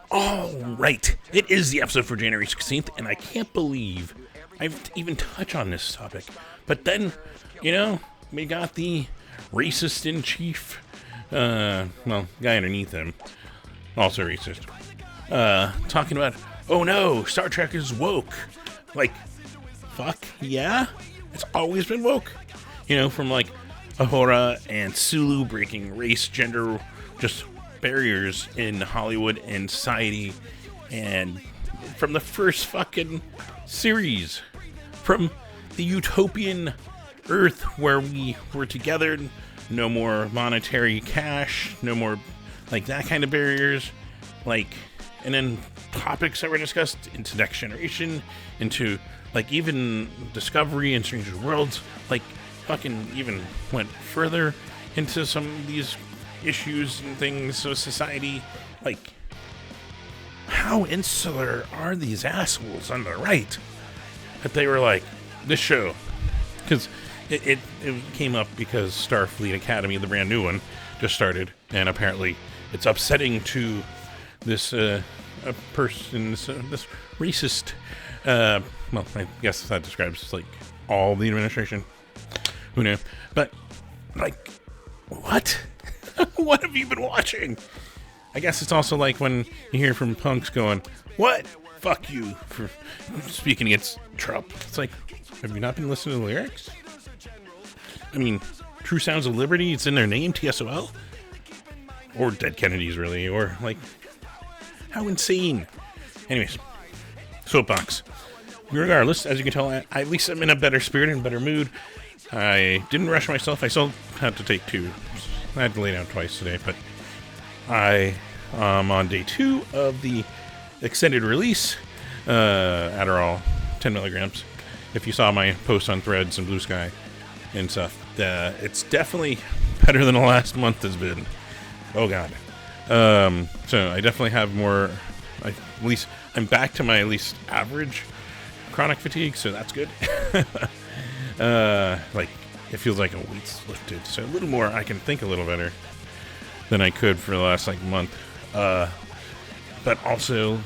All right, it is the episode for January 16th, and I can't believe I've even touched on this topic. But then, we got the racist in chief, guy underneath him, also racist, talking about, oh no, Star Trek is woke. Like, fuck yeah, it's always been woke. From like Ahura and Sulu breaking race, gender, just barriers in Hollywood and society, and from the first fucking series, from the utopian Earth where we were together, no more monetary cash, no more like that kind of barriers, like, and then topics that were discussed into Next Generation, into like even Discovery and Stranger Worlds, like fucking even went further into some of these issues and things of society. Like, how insular are these assholes on the right that they were like, this show, because it came up because Starfleet Academy, the brand new one, just started, and apparently it's upsetting to this person, this racist, I guess that describes like all the administration. Who knew? But, like, what? What have you been watching? I guess it's also like when you hear from punks going, what? Fuck you for speaking against Trump. It's like, have you not been listening to the lyrics? I mean, True Sounds of Liberty, it's in their name, TSOL? Or Dead Kennedys, really, or, like, how insane. Anyways, soapbox. Regardless, as you can tell, at least I'm in a better spirit and better mood. I didn't rush myself. I still had to take two. I had to lay down twice today, but I am on day 2 of the extended release Adderall, 10 milligrams. If you saw my post on Threads and Blue Sky and stuff, it's definitely better than the last month has been. Oh god. So I definitely have more. At least I'm back to my at least average chronic fatigue, so that's good. Like, it feels like a weight's lifted, so a little more, I can think a little better than I could for the last, like, month. But also,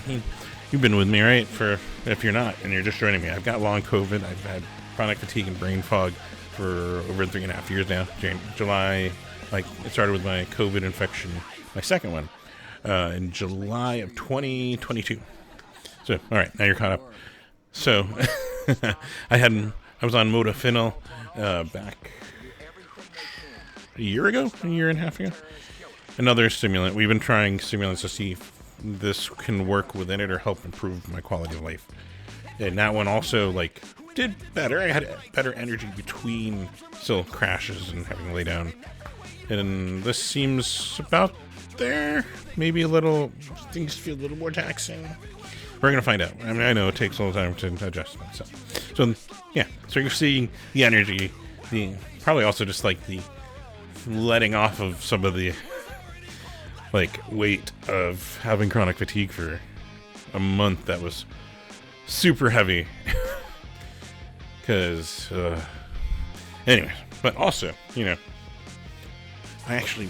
you've been with me, right? For, if you're not, and you're just joining me, I've got long COVID, I've had chronic fatigue and brain fog for over 3.5 years now. July, like, it started with my COVID infection, my second one, in July of 2022. So, alright, now you're caught up. So, I was on modafinil back a year and a half ago. Another stimulant. We've been trying stimulants to see if this can work within it or help improve my quality of life. And that one also, like, did better. I had better energy between still crashes and having to lay down. And this seems about there. Maybe a little, things feel a little more taxing. We're going to find out. I mean, I know it takes a little time to adjust myself. So, yeah. So you're seeing the energy, probably also just like the letting off of some of the, like, weight of having chronic fatigue for a month that was super heavy. Because, anyways. But also, I actually,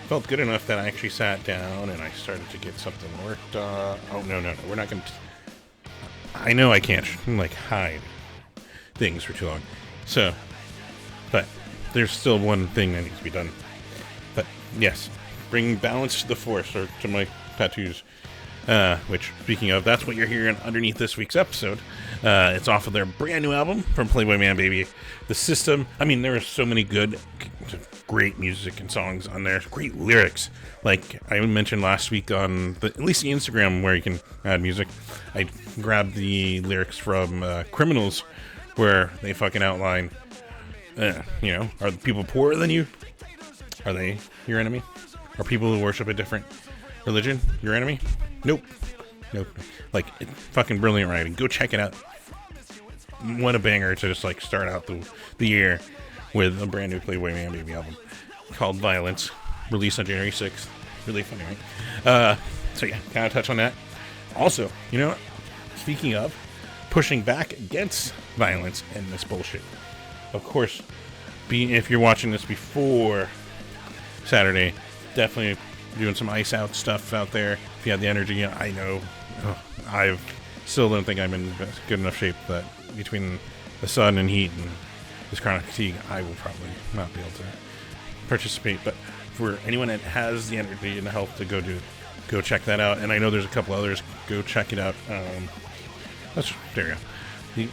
felt good enough that I actually sat down and I started to get something worked on. Oh, no. We're not going to... I know I can't, like, hide things for too long. So, but there's still one thing that needs to be done. But, yes, bring balance to the Force, or to my tattoos. Which, speaking of, that's what you're hearing underneath this week's episode. It's off of their brand new album from Playboy Man Baby, The System. I mean, there are so many great music and songs on there, great lyrics. Like I mentioned last week on at least the Instagram where you can add music, I grabbed the lyrics from Criminals, where they fucking outline, are the people poorer than you? Are they your enemy? Are people who worship a different religion your enemy? Nope. Like, fucking brilliant writing. Go check it out. What a banger to just, like, start out the year with a brand new Playboy Man Baby album called Violence, released on January 6th. Really funny, right? So yeah, kind of touch on that. Also, speaking of pushing back against violence and this bullshit, of course, if you're watching this before Saturday, definitely doing some ice out stuff out there. If you have the energy, I know I still don't think I'm in good enough shape that between the sun and heat and this chronic fatigue, I will probably not be able to participate. But for anyone that has the energy and the health to go check that out. And I know there's a couple others. Go check it out. There you go.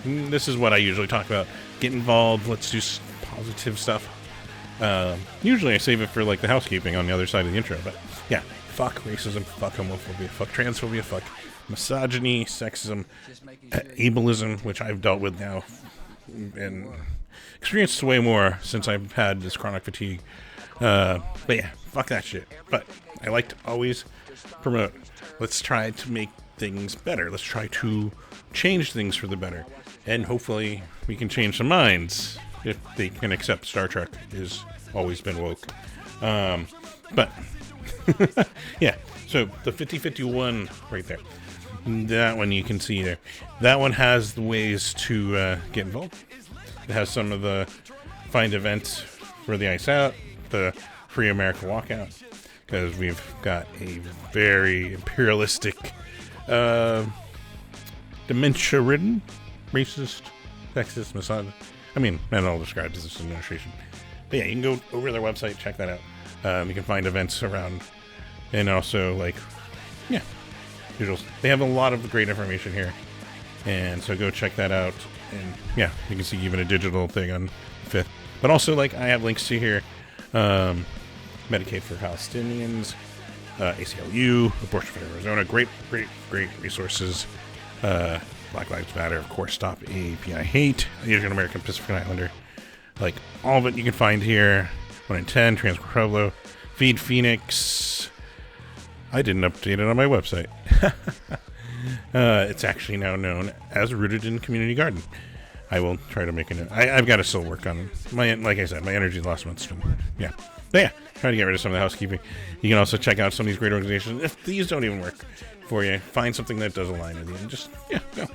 This is what I usually talk about. Get involved. Let's do positive stuff. Usually I save it for like the housekeeping on the other side of the intro. But yeah, fuck racism, fuck homophobia, fuck transphobia, fuck misogyny, sexism, ableism, which I've dealt with now and experienced way more since I've had this chronic fatigue. But yeah, fuck that shit. But I like to always promote, let's try to make things better. Let's try to change things for the better. And hopefully we can change some minds if they can accept Star Trek has always been woke. But yeah, so the 5051 right there. That one you can see there. That one has the ways to get involved. It has some of the find events for the Ice Out, the Free America Walkout, because we've got a very imperialistic, dementia-ridden, racist, sexist, misogynist. I mean, not all described as this administration. But yeah, you can go over to their website, check that out. You can find events around, and also, like, yeah, visuals. They have a lot of great information here, and so go check that out. And yeah, you can see even a digital thing on the 5th. But also, like, I have links to here. Medicaid for Palestinians, ACLU, Abortion for Arizona, great resources. Black Lives Matter, of course, Stop API Hate, Asian American Pacific Islander, like all of it you can find here. 1 in 10, Trans Pueblo, Feed Phoenix. I didn't update it on my website. It's actually now known as Rooted in Community Garden. I will try to make it. I've got to still work on my, like I said, my energy last month's been, yeah. But yeah, try to get rid of some of the housekeeping. You can also check out some of these great organizations. If these don't even work for you, find something that does align with you. And just, yeah, go.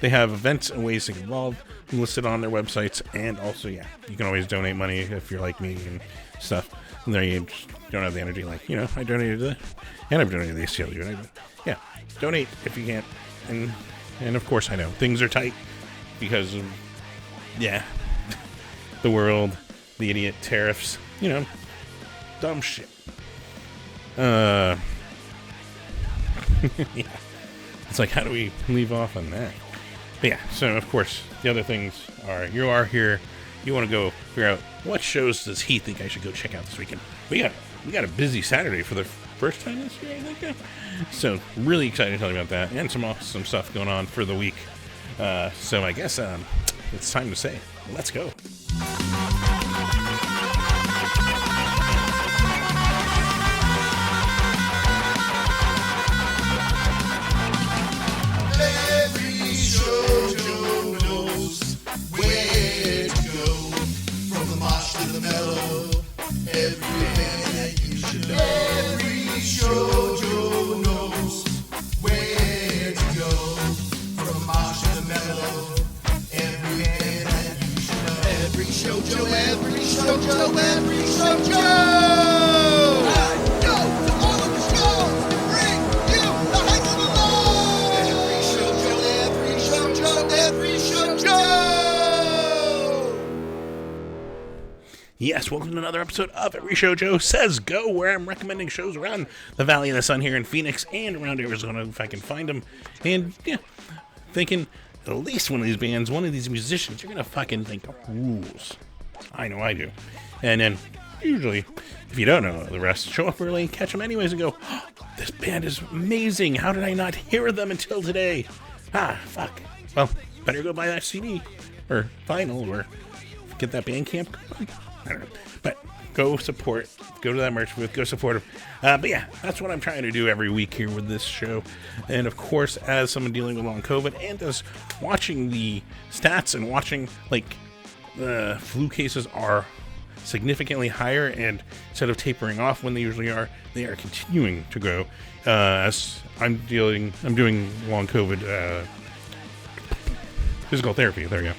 They have events and ways to get involved listed on their websites. And also, yeah, you can always donate money if you're like me and stuff. And there you just don't have the energy, like, I donated to that. And I've donated to the ACLU. Yeah, donate if you can't. And of course, I know things are tight because of, yeah, the world, the idiot tariffs, dumb shit. Yeah. It's like, how do we leave off on that? But yeah, so of course, the other things are, you are here, you want to go figure out what shows does he think I should go check out this weekend. We got a busy Saturday for the first time this year, I think. Yeah. So really excited to tell you about that, and some awesome stuff going on for the week. So I guess it's time to say, let's go. Every showjo knows where to go. From the marsh to the mellow, everything that you should know. Every showjo knows where to go. From the marsh to the mellow, everything that you should know. Every showjo, every showjo, every showjo. I go to all of the shows to bring you the hang of the law. Every showjo, every showjo. Yes, welcome to another episode of Every Showjo Says Go, where I'm recommending shows around the Valley of the Sun here in Phoenix and around Arizona if I can find them. And yeah, thinking at least one of these bands, one of these musicians, you're gonna fucking think rules. I know I do. And then usually, if you don't know the rest, show up early and catch them anyways and go, oh, this band is amazing. How did I not hear them until today? Fuck. Well, better go buy that CD or vinyl or get that Bandcamp. I don't know. But go support, go to that merch booth, go support them. But yeah, that's what I'm trying to do every week here with this show. And of course, as someone dealing with long COVID and as watching the stats and watching, like, flu cases are significantly higher, and instead of tapering off when they usually are, they are continuing to grow. As I'm doing long COVID physical therapy. There you go.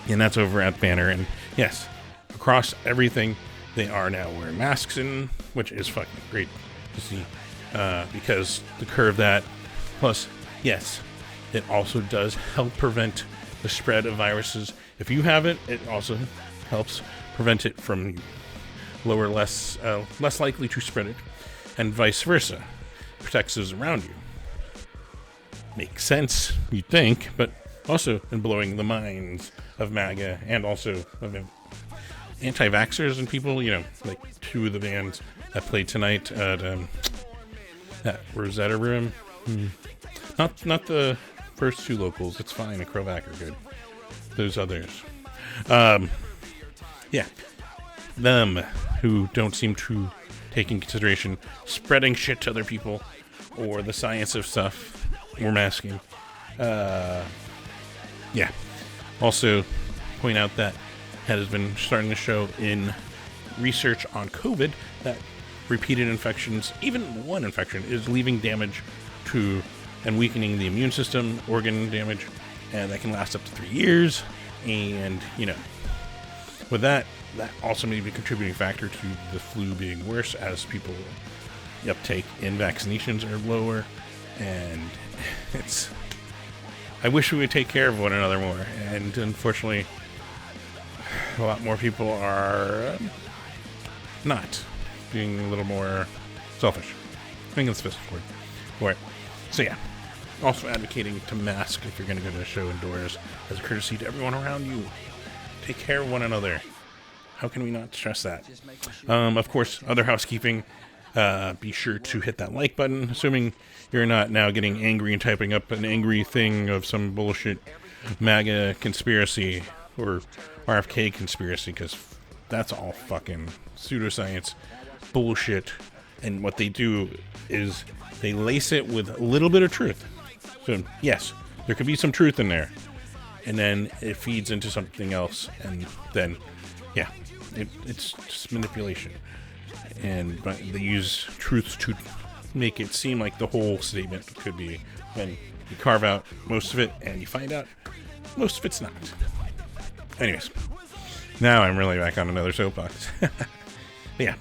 And that's over at Banner. And yes, across everything, they are now wearing masks in, which is fucking great to see, because the curve that, plus, yes, it also does help prevent the spread of viruses. If you have it, it also helps prevent it from less likely to spread it, and vice versa. Protects those around you. Makes sense, you'd think, but also in blowing the minds of MAGA and also of anti-vaxxers and people, like two of the bands that played tonight at that Rosetta Room. Not the first two locals. It's fine. Acrovac are good. Those others. Yeah. Them who don't seem to take in consideration spreading shit to other people or the science of stuff or masking. Yeah. Also, point out that has been starting to show in research on COVID that repeated infections, even one infection, is leaving damage to and weakening the immune system, organ damage, and that can last up to 3 years. And, with that also may be a contributing factor to the flu being worse as people uptake in vaccinations are lower. And I wish we would take care of one another more. And unfortunately, a lot more people are not being a little more selfish. I think that's the best word for it. So yeah, also advocating to mask if you're going to go to a show indoors as a courtesy to everyone around you. Take care of one another. How can we not stress that? Of course, other housekeeping. Be sure to hit that like button, assuming you're not now getting angry and typing up an angry thing of some bullshit MAGA conspiracy or RFK conspiracy, because that's all fucking pseudoscience bullshit. And what they do is they lace it with a little bit of truth. So yes, there could be some truth in there, and then it feeds into something else, and then yeah, it's just manipulation. And they use truths to make it seem like the whole statement could be, when you carve out most of it and you find out most of it's not. Anyways, now I'm really back on another soapbox. Yeah,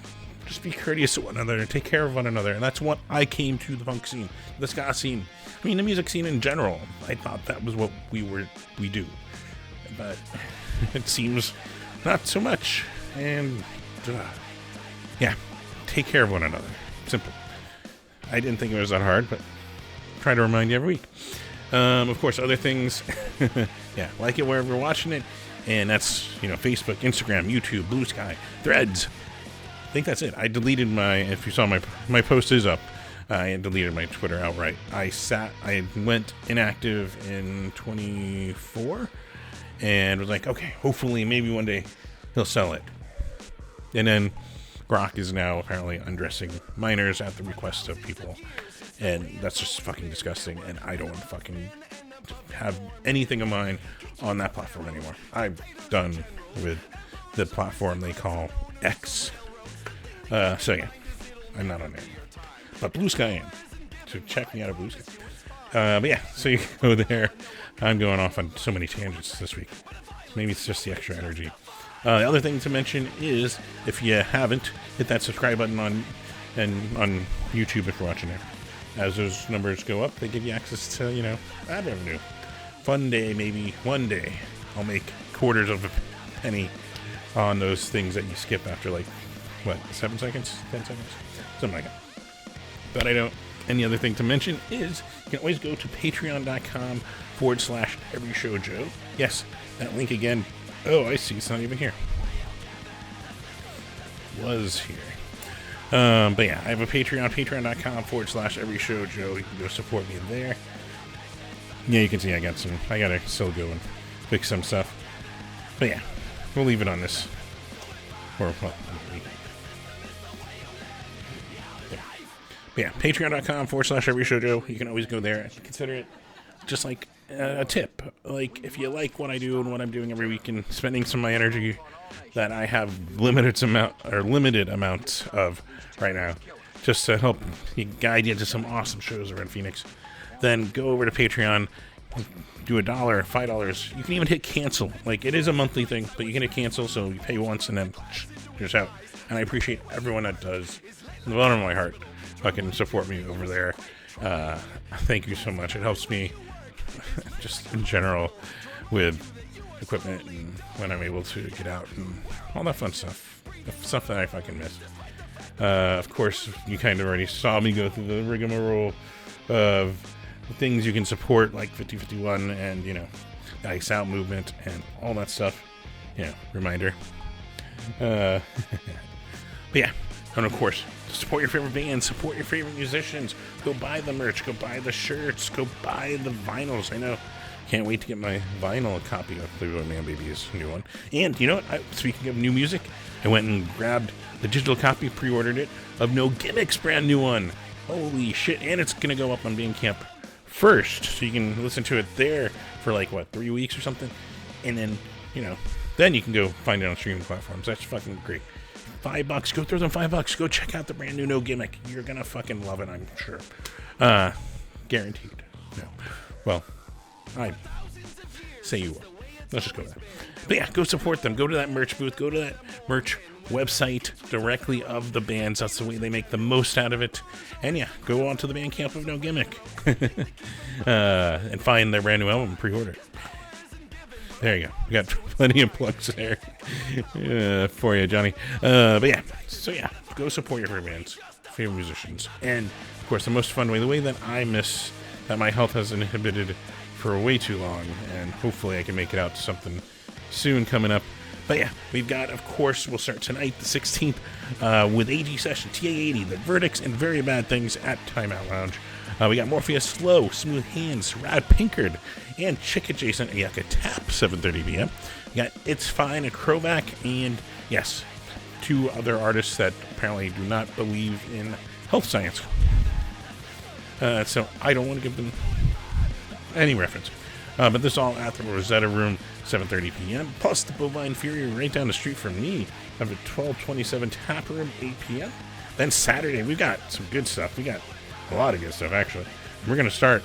just be courteous to one another and take care of one another. And that's what I came to the punk scene, the ska scene. I mean, the music scene in general. I thought that was what we do. But it seems not so much. And yeah, take care of one another. Simple. I didn't think it was that hard, but try to remind you every week. Of course, other things. Yeah, like it wherever you're watching it. And that's, Facebook, Instagram, YouTube, Blue Sky, Threads. I think that's it. I deleted if you saw my post is up, I deleted my Twitter outright. I went inactive in 24 and was like, okay, hopefully maybe one day he'll sell it. And then Grok is now apparently undressing minors at the request of people. And that's just fucking disgusting. And I don't want to fucking have anything of mine on that platform anymore. I'm done with the platform they call X. So yeah, I'm not on there anymore. But Blue Sky I am. So check me out at Blue Sky. But yeah, so you can go there. I'm going off on so many tangents this week. Maybe it's just the extra energy. The other thing to mention is, if you haven't, hit that subscribe button on YouTube if you're watching there. As those numbers go up, they give you access to, ad revenue. Fun day, maybe one day, I'll make quarters of a penny on those things that you skip after 7 seconds, 10 seconds, something like that. But I don't. Any other thing to mention is you can always go to patreon.com/everyshowjoe. Yes, that link again. Oh, I see. It's not even here. Was here. But yeah, I have a Patreon, patreon.com/everyshowjoe. You can go support me there. Yeah, you can see I gotta still go and fix some stuff. But yeah, we'll leave it on this. But yeah, patreon.com/everyshowjoe. You can always go there and consider it just like a tip. Like, if you like what I do and what I'm doing every week and spending some of my energy that I have limited amounts of right now, just to help guide you to some awesome shows around Phoenix, then go over to Patreon, do $1, $5. You can even hit cancel. Like, it is a monthly thing, but you can hit cancel, so you pay once and then you're just out. and I appreciate everyone that does, from the bottom of my heart, fucking support me over there. Thank you so much. It helps me just in general with equipment and when I'm able to get out and all that fun stuff. Stuff that I fucking miss. Of course, you kind of already saw me go through the rigmarole of things you can support, like 5051 and, you know, the Ice Out movement and all that stuff. You know, reminder. But yeah, and of course, support your favorite bands, support your favorite musicians. Go buy the merch, go buy the shirts, go buy the vinyls. I know. Can't wait to get my vinyl copy of Playboy Man Baby's new one. And you know what? Speaking of new music, I went and grabbed the digital copy, pre-ordered it, of No Gimmicks' brand new one. Holy shit. And it's going to go up on Bandcamp first, so you can listen to it there for like, what, 3 weeks or something? And then, you know, then you can go find it on streaming platforms. That's fucking great. $5, go throw them $5. Go check out the brand new No Gimmick. You're going to fucking love it, I'm sure. Guaranteed. No. Well, I say you will. Let's just go with that. But yeah, go support them. Go to that merch booth. Go to that merch website directly of the bands. That's the way they make the most out of it. And yeah, go on to the Bandcamp of No Gimmick and find their brand new album and pre-order. There you go. We got plenty of plugs there for you, Johnny. But yeah, so yeah, go support your favorite bands, favorite musicians. And of course, the most fun way, the way that I miss that my health has inhibited for way too long, and hopefully I can make it out to something soon coming up. But yeah, we've got, of course, we'll start tonight, the 16th, with AG Session, TA80, The Verdicts, and Very Bad Things at Timeout Lounge. We got Morpheus Slow, Smooth Hands, Rad Pinkard, and Chick Adjacent, Yucca Tap, 7:30 p.m. We got It's Fine, a Krovac, and yes, 2 other artists that apparently do not believe in health science. So I don't want to give them any reference. But this is all at the Rosetta Room, 7:30 p.m. Plus the Bovine Fury right down the street from me at the 1227 Tap Room, 8 p.m. Then Saturday, we've got some good stuff. We got a lot of good stuff, actually. We're going to start,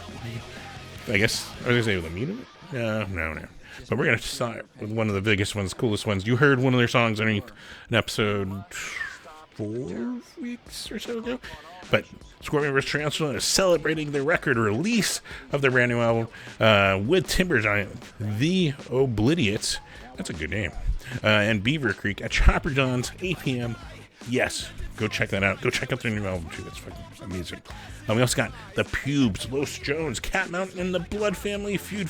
I guess, I was going to say with a meet of it? No. But we're going to start with one of the biggest ones, coolest ones. You heard one of their songs underneath an episode 4 weeks or so ago. But Scorpion vs. Tarantula is celebrating the record release of their brand new album with Timber Giant, The Oblidiots. That's a good name. And Beaver Creek at Chopper John's, 8 p.m. Yes, go check that out. Go check out their new album, too. That's fucking amazing. We also got The Pubes, Los Jones, Cat Mountain, and the Blood Feud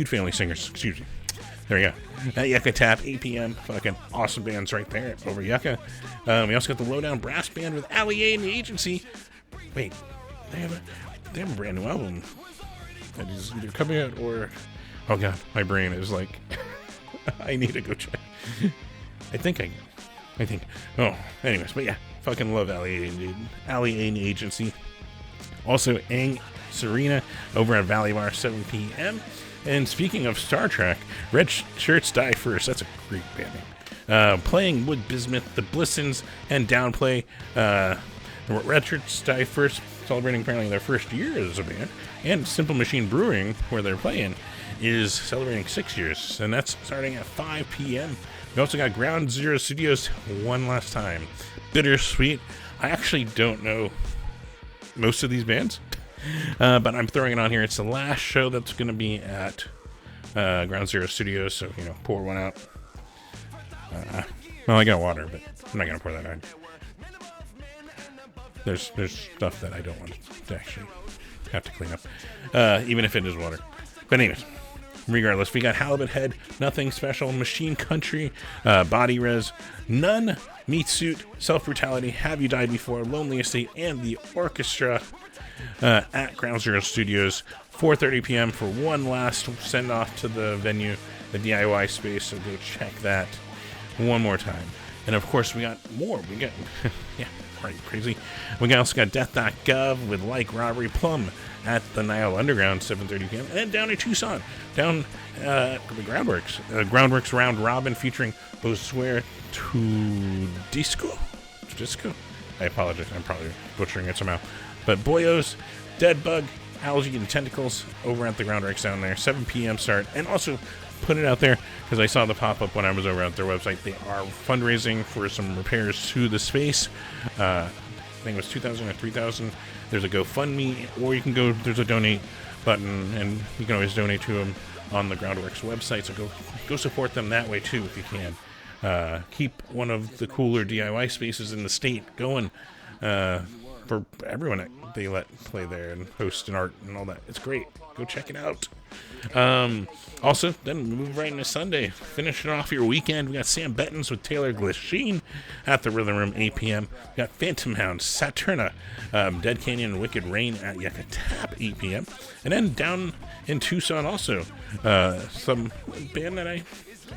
Family Singers. Excuse me. There we go. At Yucca Tap, 8 p.m. Fucking awesome bands right there over Yucca. We also got the Lowdown Brass Band with Ali A and the Agency. Wait, they have a brand new album that is either coming out or... Oh god, my brain is like... I need to go check. I think. Oh, anyways, but yeah, fucking love Ali A and the Agency. Also, Aang Serena over at Valley Bar, 7 p.m. And speaking of Star Trek, Red Shirts Die First. That's a great band name. Playing with Bismuth, the Blissons, and Downplay. Red Shirts Die First, celebrating apparently their first year as a band. And Simple Machine Brewing, where they're playing, is celebrating 6 years. And that's starting at 5 p.m. We also got Ground Zero Studios one last time. Bittersweet. I actually don't know most of these bands. But I'm throwing it on here. It's the last show that's going to be at Ground Zero Studios, so, you know, pour one out. Well, I got water, but I'm not going to pour that out. There's stuff that I don't want to actually have to clean up, even if it is water. But anyways, regardless, we got Halibut Head, Nothing Special, Machine Country, Body Res, None, Meat Suit, Self Brutality, Have You Died Before, Lonely Estate, and the Orchestra. At Ground Zero Studios, 4:30 p.m. for one last send-off to the venue, the DIY space, so go check that one more time. And of course, we got more. We got, yeah, right, crazy. We also got Death.gov with Like Robbery Plum at the Nile Underground, 7:30 p.m. And down in Tucson, down the Groundworks Round Robin featuring Boswear to Disco. I apologize, I'm probably butchering it somehow. But Boyos, Dead Bug, Algae, and Tentacles over at the Groundworks down there, 7 p.m. start. And also put it out there because I saw the pop-up when I was over at their website. They are fundraising for some repairs to the space. I think it was $2,000 or $3,000. There's a GoFundMe, or you can go, there's a donate button, and you can always donate to them on the Groundworks website, so go support them that way too if you can. Keep one of the cooler DIY spaces in the state going for everyone that they let play there and host and art and all that. It's great. Go check it out. Also, then move right into Sunday. Finishing off your weekend, we got Sam Bettins with Taylor Glasheen at the Rhythm Room, 8 p.m. We got Phantom Hound, Saturna, Dead Canyon, and Wicked Rain at Yucca Tap, 8 p.m. And then down in Tucson also, some band that I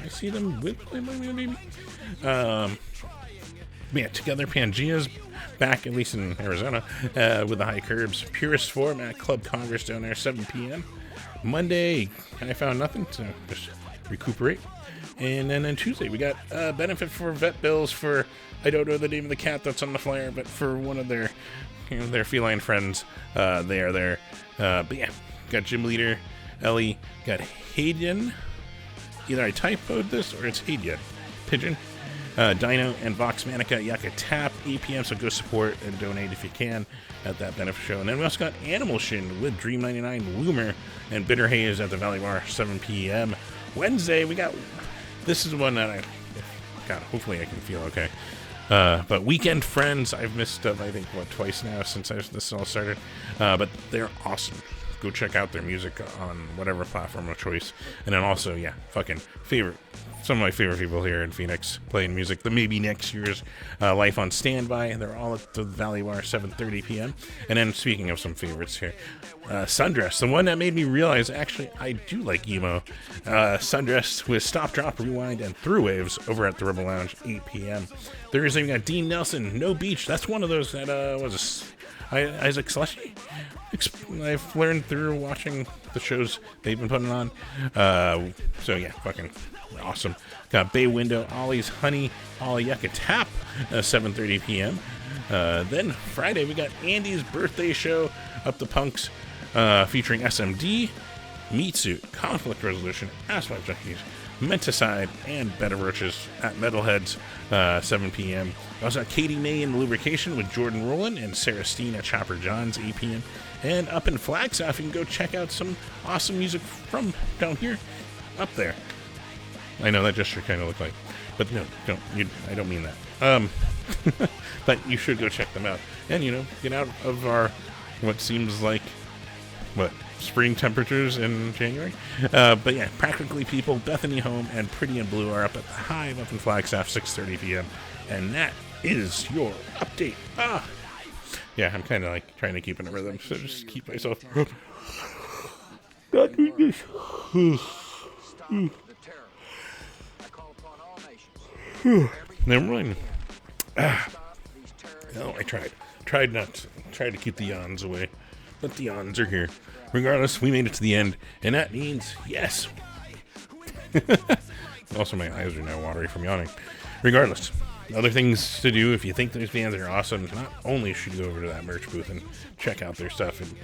see them with, maybe. Yeah, Together Pangea's back, at least in Arizona, with the High Curbs. Purest Form at Club Congress down there, 7 p.m. Monday, I found nothing, so just recuperate. And then on Tuesday, we got benefit for vet bills for, I don't know the name of the cat that's on the flyer, but for one of their, their feline friends, they are there. But yeah, got Gym Leader, Ellie, got Hayden. Either I typoed this or it's Hayden. Pigeon. Dino and Vox Manica at Yucca Tap, 8 p.m. So go support and donate if you can at that benefit show. And then we also got Animal Shin with Dream 99, Loomer, and Bitter Haze at the Valley Bar, 7 p.m. Wednesday, we got, this is one that God, hopefully I can feel okay. But Weekend Friends, I've missed I think, twice now since this all started. But they're awesome. Go check out their music on whatever platform of choice. And then also, yeah, some of my favorite people here in Phoenix playing music. The Maybe Next Year's Life on Standby. They're all at the Valley Bar, 7:30 p.m. And then speaking of some favorites here, Sundress, the one that made me realize actually I do like emo. Sundress with Stop, Drop, Rewind, and Through Waves over at the Rebel Lounge, 8 p.m. Thursday we got Dean Nelson, No Beach. That's one of those that was Isaac Slushy. I've learned through watching the shows they've been putting on. So yeah, fucking awesome. Got Bay Window, Ollie's Honey, Ollie Yucca Tap, 7:30 p.m. Then Friday we got Andy's birthday show up the Punks, featuring SMD, Meat Suit, Conflict Resolution, Asphalt Junkies, Menticide, and Bed of Roaches at Metalheads, 7 p.m. Also got Katie May in Lubrication with Jordan Rowland and Sarah Steen at Chopper John's, 8 p.m. And up in Flagstaff, you can go check out some awesome music from down here, up there. I know that gesture kind of looked like, but no, I don't mean that. But you should go check them out, and get out of our what seems like spring temperatures in January. But yeah, Practically People, Bethany Home, and Pretty in Blue are up at the Hive up in Flagstaff, 6:30 p.m. And that is your update. Yeah, I'm kind of like trying to keep in a rhythm, so just keep myself not doing this. Never mind. No, I tried to keep the yawns away, but the yawns are here. Regardless, we made it to the end, and that means yes. Also, my eyes are now watery from yawning. Regardless, other things to do if you think those bands are awesome. Not only should you go over to that merch booth and check out their stuff and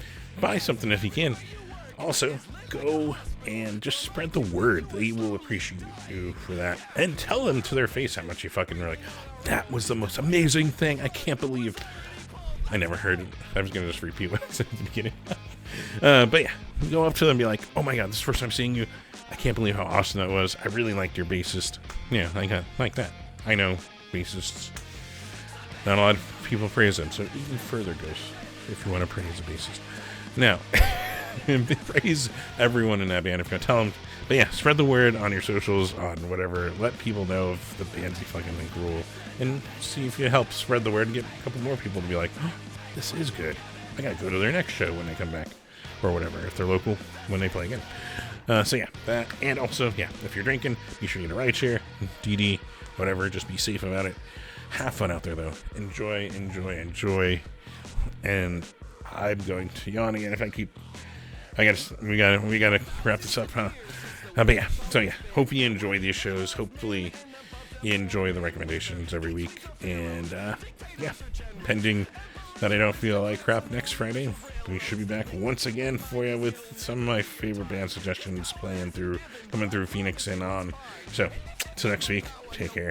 buy something if you can. Also, go and just spread the word. They will appreciate you for that. And tell them to their face how much you fucking were like, that was the most amazing thing. I can't believe I never heard it. I was going to just repeat what I said at the beginning. But yeah, go up to them and be like, oh my god, this is the first time seeing you. I can't believe how awesome that was. I really liked your bassist. Yeah, like that. I know bassists. Not a lot of people praise them, so even further goes if you want to praise a bassist. Now, praise everyone in that band if you're going to tell them. But yeah, spread the word on your socials, on whatever. Let people know of the bands you fucking think rule. And see if you help spread the word and get a couple more people to be like, oh, this is good. I gotta go to their next show when they come back. Or whatever, if they're local, when they play again. So yeah, that. And also, yeah, if you're drinking, be sure to get a ride share, DD, whatever. Just be safe about it. Have fun out there, though. Enjoy. And I'm going to yawn again if I keep... we gotta wrap this up, huh? But yeah, so yeah, hope you enjoy these shows. Hopefully you enjoy the recommendations every week. And yeah, pending that I don't feel like crap next Friday. We should be back once again for you with some of my favorite band suggestions coming through Phoenix and on. So, till next week, take care.